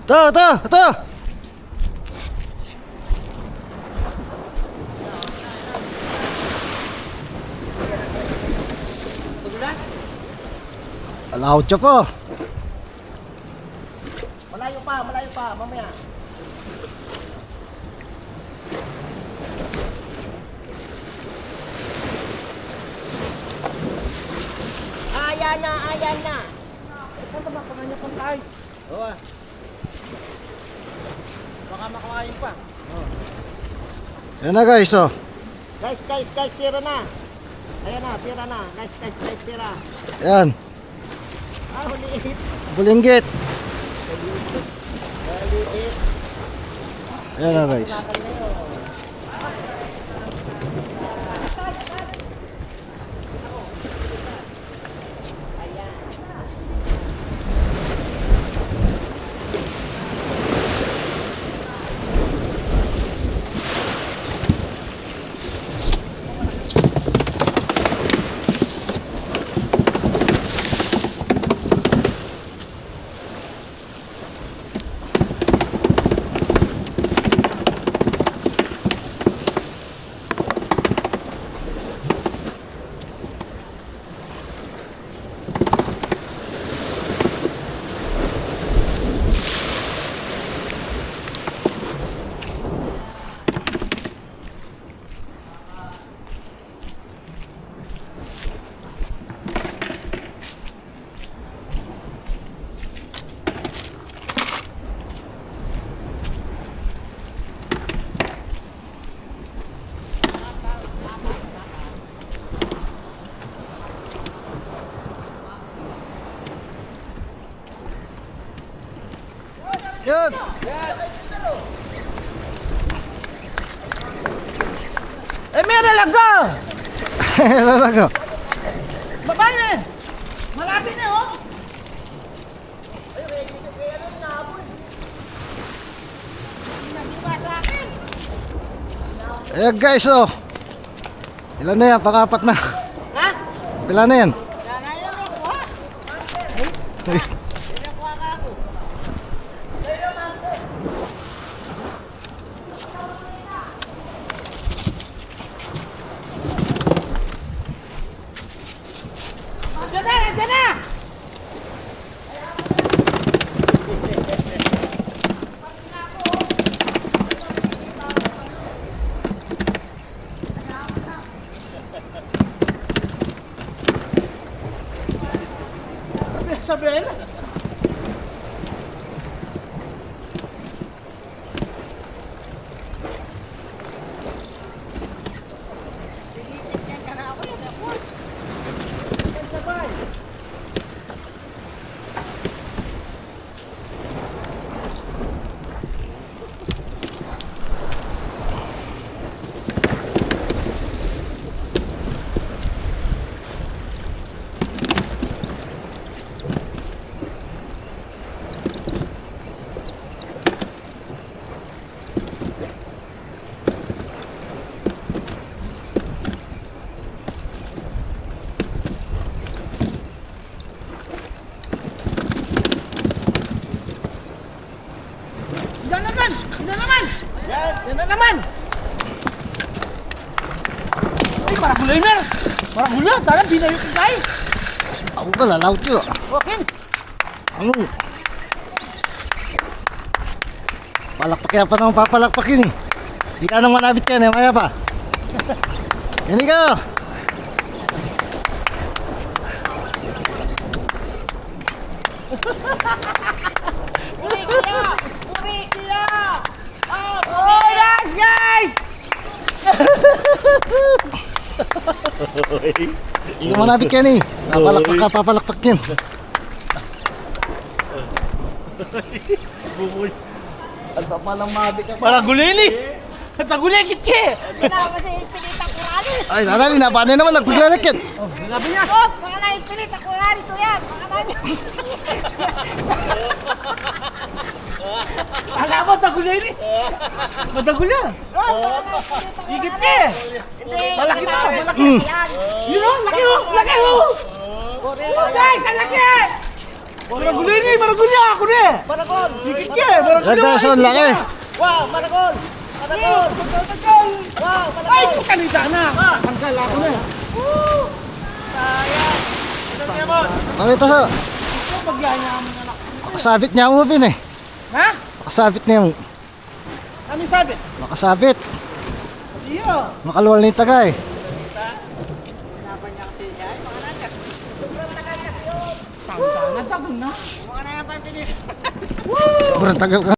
Ito. Alaw ko. Malayo pa, mamaya. Ayan na. Saan ba panganyo kong tayo? Oo. Baka makawain pa. Yan na guys, oh. Guys, tira na. Ayan na, tira na. Guys, tira. Yan. Huliit. Bulinggit. Huliit. Yan na guys. Yun. May nalaga! Talaga. Babae na! Malapit na, oh! Ayan guys, oh. Ilan na yan? Pang-apat na. Ha? Ilan na yan? Kaya mo kuha? Pinakuha ka ako. Nandiyan na! Sabihin na. Yan na naman! Ay, parang gulay na! Parang gulay! Tarang binayot yung tayo! Ako ka lalaw ko. Okay! Ano? Palakpak kaya pa naman papalakpakin eh. Di ka nang malapit ka na, maya pa. Yan ikaw. Uri kaya! Oh, yes, guys! Di ka malapit ka ni. Papalakpak ka, papalakpak yan. Ang papalang mabi ka. Parang gulili! Tagulikit ka eh! Kailangan kasi infinita kuralis. Ay, nanali na. Paano naman nagpaglalakyan? Oh, sinabi niya! Oh, baka na infinita kuralis to yan. Baka na niya. Alam mo, tagulili! Matagulya! Higit ka eh! Hindi. Malaki to, malaki! Yan. Yun o, laki o! Laki o! Oh guys, ang laki! Maragulay ni, maragulya ako ni. Maragol! Higit ka eh, maragulya. Yan guys, ang laki. Wow, maragol! Maragol! Wow, Ay, maragol! kanita na. Tanggal ako na. Pakita sa, Ito, pagyanyaman na lang. makasabit niya mo pin eh. Ha? Makasabit niya yung, Kami sabi. makasabit. Iyo. Makaluwal na yung tagay. Tanggal na, tagol na. Sobrang tagal ka.